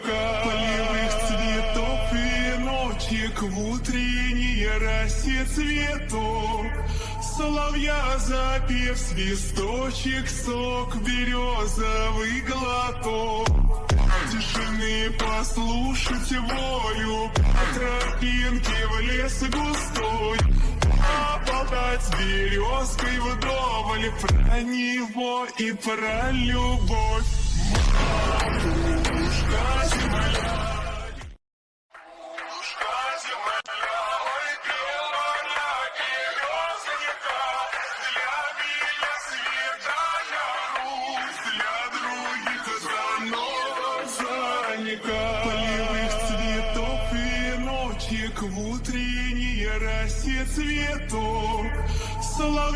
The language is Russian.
Полевых цветов веночек в утренней росе цветок. Соловья запев, свисточек, сок, березовый глоток. Тишины послушать волю, по тропинке в лес густой. Поболтать с березкой вдоволь про него и про любовь. Матушка земля, ой, белая березника, для меня святая Русь, для других занозаника. Полевых цветов веночек в утренней росе цветок.